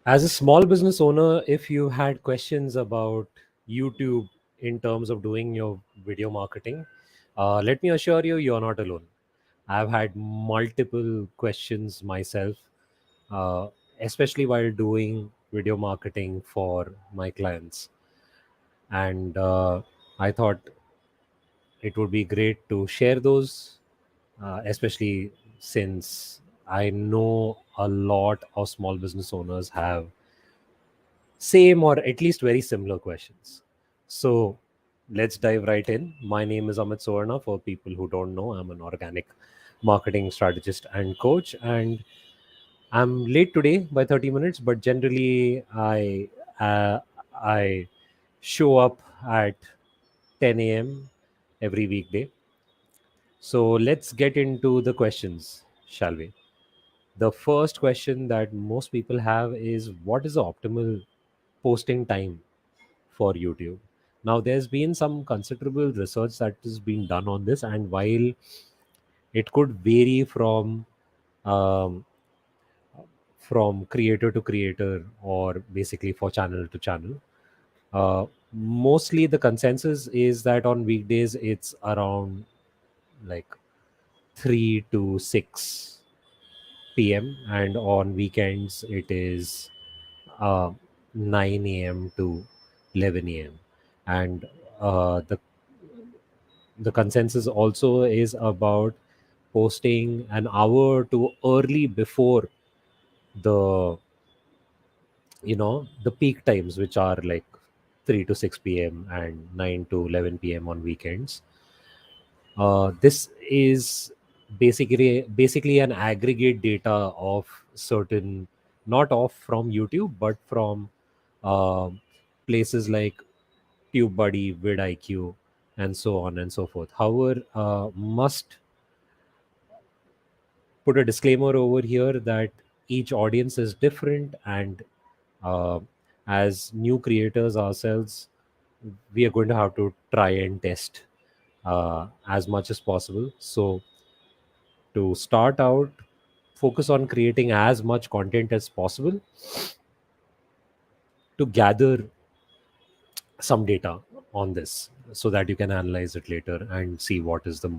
As a small business owner, if you had questions about YouTube in terms of doing your video marketing, let me assure you, you're not alone. I've had multiple questions myself, uh, especially while doing video marketing for my clients. And I thought it would be great to share those, especially since I know a lot of small business owners have same or at least very similar questions. So let's dive right in. My name is Amit Suvarna. For people who don't know, I'm an organic marketing strategist and coach, and I'm late today by 30 minutes, but generally uh, I show up at 10 a.m. every weekday. So let's get into the questions, shall we? The first question that most people have is, what is the optimal posting time for YouTube? Now, there's been some considerable research that has been done on this, and while it could vary um, from creator to creator or basically for channel to channel, mostly the consensus is that on weekdays it's around like 3 to 6 p.m., and on weekends it is uh, 9 a.m. to 11 a.m. And the consensus also is about posting an hour to early before the the peak times, which are like 3 to 6 p.m. and 9 to 11 p.m. on weekends. This is basically an aggregate data of certain, not off from YouTube, but from um places like TubeBuddy, vidIQ, and so on and so forth. However, must put a disclaimer over here that each audience is different, and uh, as new creators ourselves, we are going to have to try and test as much as possible. So, to start out, focus on creating as much content as possible to gather some data on this so that you can analyze it later and see uh, what is the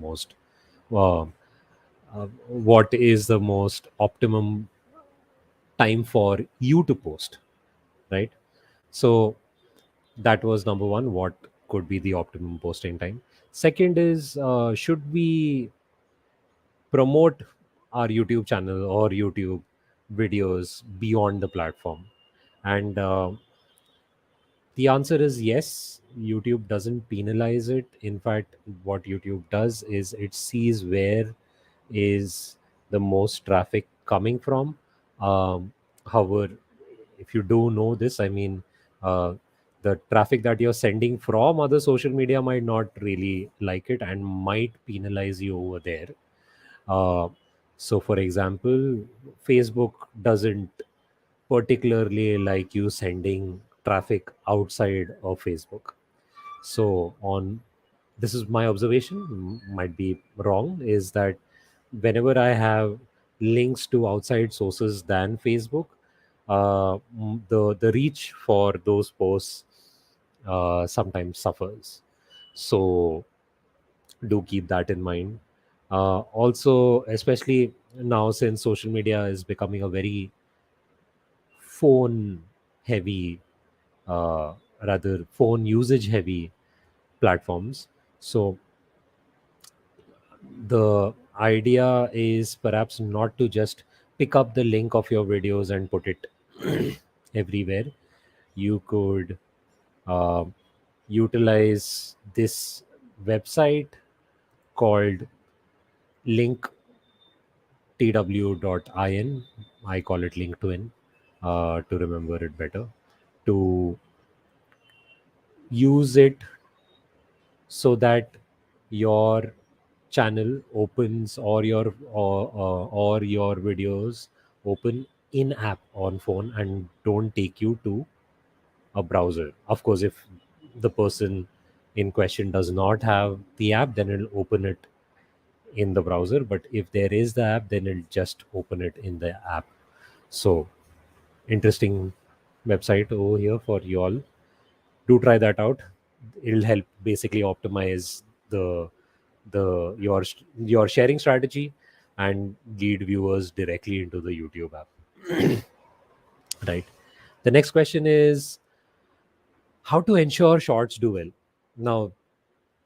most optimum time for you to post, right? So that was number one, what could be the optimum posting time. Second is, should we promote our YouTube channel or YouTube videos beyond the platform? And the answer is yes. YouTube doesn't penalize it. In fact, what YouTube does is it sees where is the most traffic coming from. However, if you do know this, I mean, uh, the traffic that you're sending from other social media might not really like it and might penalize you over there. Uh, so, for example, Facebook doesn't particularly like you sending traffic outside of Facebook. So, on this is my observation, might be wrong, is that whenever I have links to outside sources than Facebook, the reach for those posts sometimes suffers. So do keep that in mind. Also, especially now since social media is becoming a very phone heavy, rather phone usage heavy platforms. So the idea is perhaps not to just pick up the link of your videos and put it everywhere. You could uh, utilize this website called linktw.in. I call it LinkedIn to remember it better. To use it so that your channel opens, or your videos open in app on phone and don't take you to a browser. Of course, if the person in question does not have the app, then it'll open it in the browser, but if there is the app, then it'll just open it in the app. So interesting website over here for you all. Do try that out. It'll help basically optimize the your sharing strategy and lead viewers directly into the YouTube app. Right. The next question is how to ensure shorts do well. Now,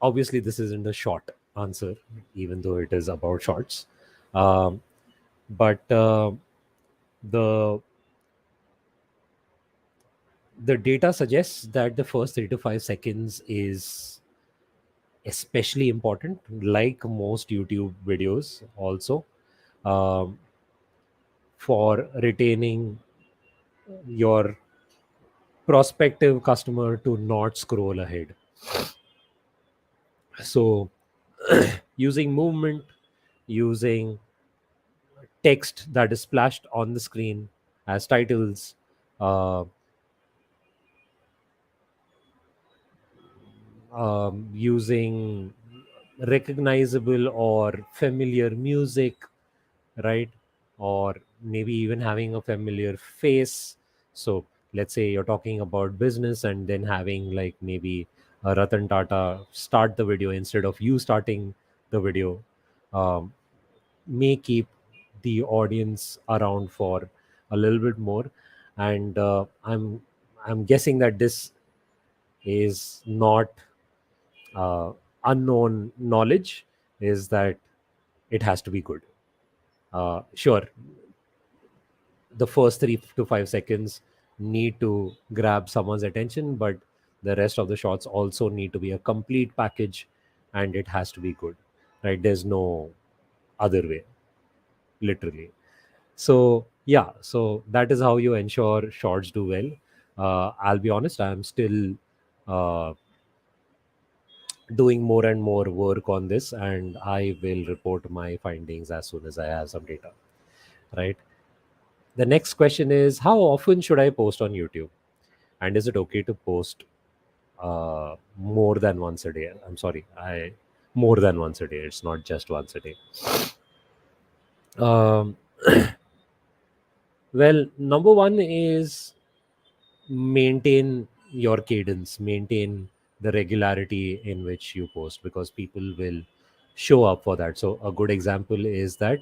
obviously, this isn't a short answer, even though it is about shorts. Um, but the the data suggests that the first 3 to 5 seconds is especially important, like most YouTube videos, also um, for retaining your prospective customer to not scroll ahead. So, using movement, using text that is splashed on the screen as titles, uh, using recognizable or familiar music, right? Or maybe even having a familiar face. So let's say you're talking about business and then having like maybe Ratan Tata start the video instead of you starting the video, um, may keep the audience around for a little bit more. And I'm guessing that this is not unknown knowledge, is that it has to be good. Sure, the first 3 to 5 seconds need to grab someone's attention, but the rest of the shots also need to be a complete package, and it has to be good, right? There's no other way, literally. So yeah, so that is how you ensure shots do well. I'll be honest, I'm still uh, doing more and more work on this, and I will report my findings as soon as I have some data, right? The next question is how often should I post on YouTube? And is it okay to post more than once a day? I'm sorry, I more than once a day. It's not just once a day. Um, well, number one is maintain your cadence, maintain the regularity in which you post, because people will show up for that. So a good example is that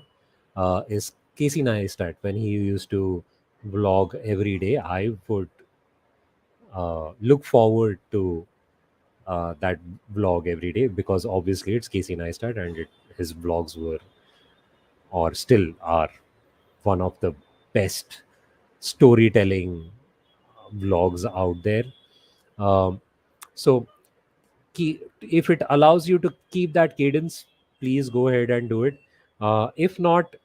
is Casey Neistat. When he used to vlog every day, I would look forward to that vlog every day, because obviously it's Casey Neistat, and his vlogs were or still are one of the best storytelling vlogs out there. Um, so if it allows you to keep that cadence, please go ahead and do it. If not,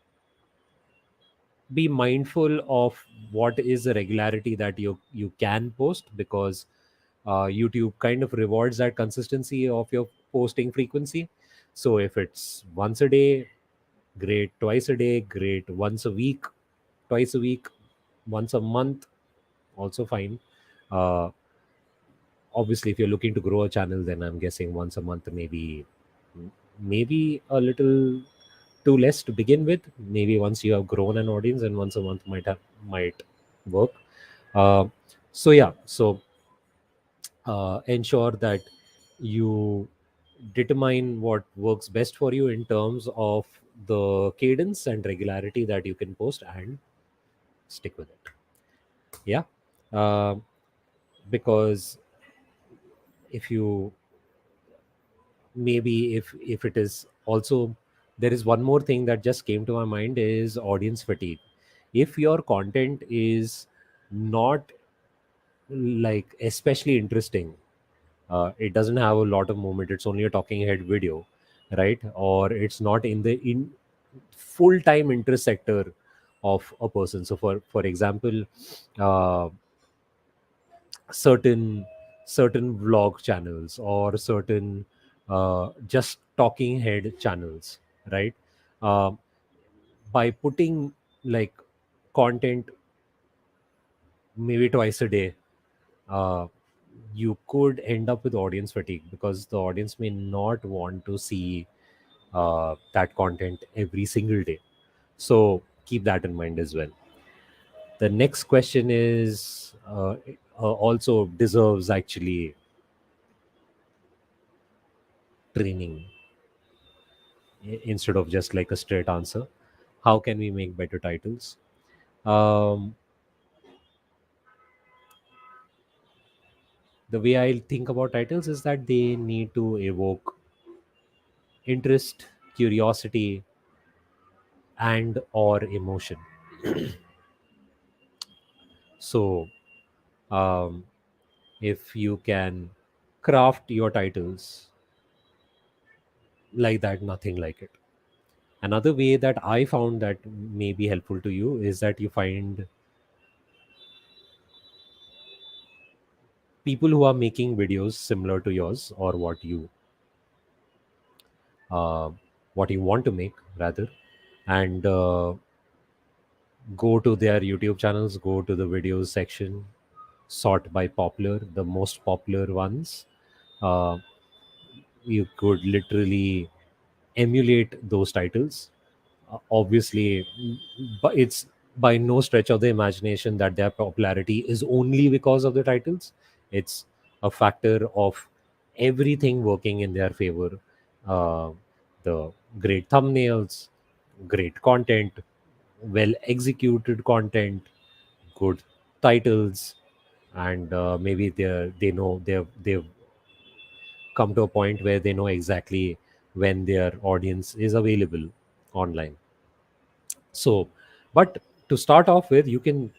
be mindful of what is the regularity that you can post, because YouTube kind of rewards that consistency of your posting frequency. So if it's once a day, great. Twice a day, great. Once a week, twice a week, once a month, also fine. uh, Obviously, if you're looking to grow a channel, then I'm guessing once a month, maybe a little too less to begin with. Maybe once you have grown an audience, and once a month might work. uh, so yeah, so ensure that you determine what works best for you in terms of the cadence and regularity that you can post, and stick with it. Yeah. uh, because if you maybe if it is also, there is one more thing that just came to my mind, is audience fatigue. If your content is not like especially interesting, it doesn't have a lot of movement, it's only a talking head video, right? Or it's not in the in full time interest sector of a person. So for example, uh, certain certain vlog channels, or certain just talking head channels, right? uh, by putting like content maybe twice a day, uh, you could end up with audience fatigue, because the audience may not want to see that content every single day. So keep that in mind as well. The next question is also deserves actually training instead of just like a straight answer. How can we make better titles? Um, the way I think about titles is that they need to evoke interest, curiosity, and or emotion. So um, if you can craft your titles like that, nothing like it. Another way that I found that may be helpful to you is that you find people who are making videos similar to yours, or uh, what you want to make rather, and go to their YouTube channels, go to the videos section, sort by popular, the most popular ones. uh, you could literally emulate those titles. Obviously, but it's by no stretch of the imagination that their popularity is only because of the titles. It's a factor of everything working in their favor. uh, the great thumbnails, great content, well executed content, good titles, and maybe they've come to a point where they know exactly when their audience is available online. So, but to start off with, you can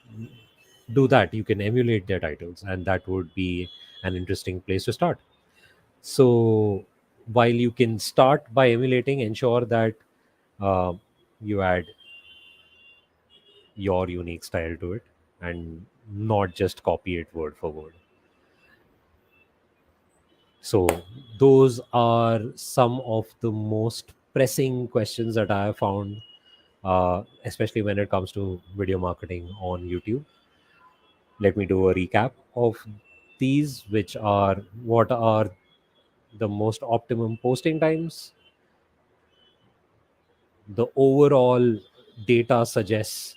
do that. You can emulate their titles, and that would be an interesting place to start. So, while you can start by emulating, ensure that uh, you add your unique style to it and not just copy it word for word. So, those are some of the most pressing questions that I have found, especially when it comes to video marketing on YouTube. Let me do a recap of these, which are: what are the most optimum posting times? The overall data suggests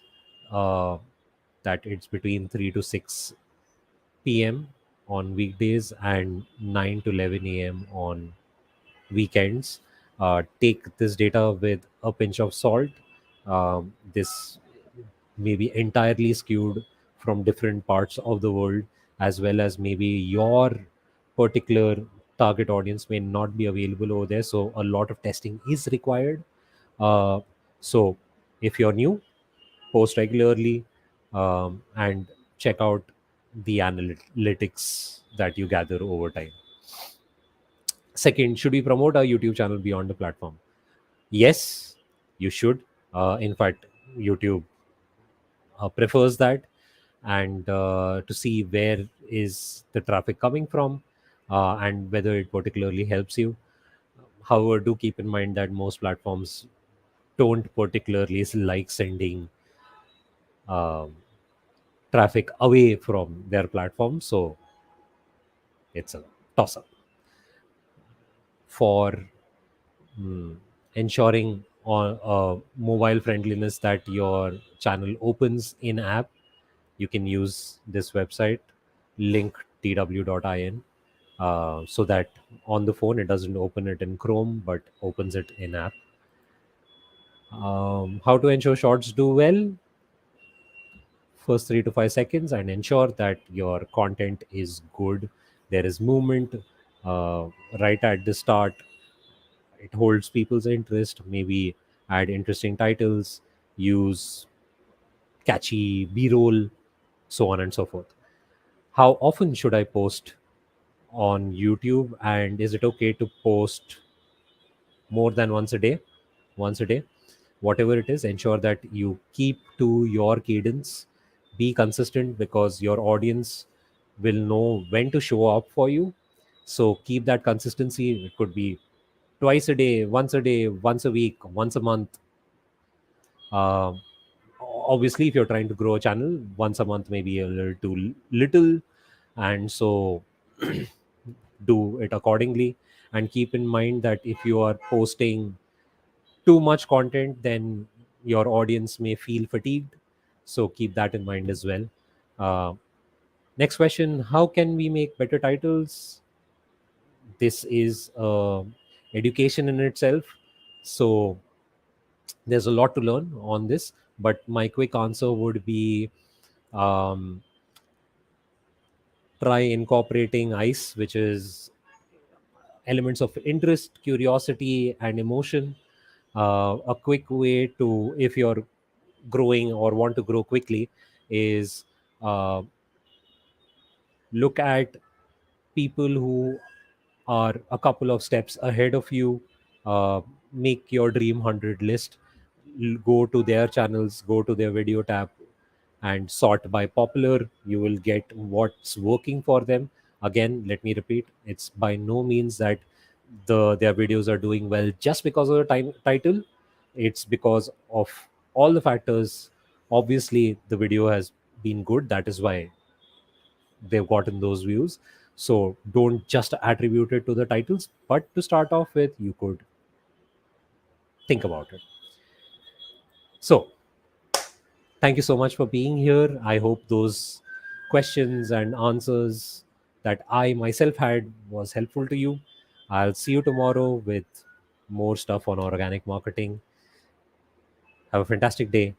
uh, that it's between 3 to 6 p.m. on weekdays and 9 to 11 a.m. on weekends. Take this data with a pinch of salt. This may be entirely skewed from different parts of the world, as well as maybe your particular target audience may not be available over there. So, a lot of testing is required. Uh, so, if you're new, post regularly, and check out the analytics that you gather over time. Second, should we promote our YouTube channel beyond the platform? Yes, you should. In fact, YouTube prefers that, and to see where is the traffic coming from, and whether it particularly helps you. However, do keep in mind that most platforms don't particularly like sending um, traffic away from their platform, so it's a toss up. For ensuring on mobile friendliness, that your channel opens in app, you can use this website, link tw.in, so that on the phone it doesn't open it in Chrome but opens it in app. How to ensure shorts do well? First 3 to 5 seconds, and ensure that your content is good. There is movement uh, right at the start. It holds people's interest. Maybe add interesting titles, use catchy b-roll, so on and so forth. How often should I post on YouTube, and is it okay to post more than once a day? Once a day, whatever it is, ensure that you keep to your cadence. Be consistent, because your audience will know when to show up for you. So keep that consistency. It could be twice a day, once a week, once a month. Um Obviously, if you're trying to grow a channel, once a month may be a little too little, and so do it accordingly. And keep in mind that if you are posting too much content, then your audience may feel fatigued. So keep that in mind as well. uh, Next question: how can we make better titles? This is education in itself. So there's a lot to learn on this, but my quick answer would be, um, try incorporating ice, which is elements of interest, curiosity, and emotion. A quick way to, if you're growing or want to grow quickly, is uh, look at people who are a couple of steps ahead of you. Make your dream 100 list. Go to their channels, go to their video tab, and sort by popular. You will get what's working for them. Again, let me repeat, it's by no means that their videos are doing well just because of the title. It's because of all the factors. Obviously the video has been good, that is why they've gotten those views. So don't just attribute it to the titles, but to start off with, you could think about it. So thank you so much for being here. I hope those questions and answers that I myself had was helpful to you. I'll see you tomorrow with more stuff on organic marketing. Have a fantastic day.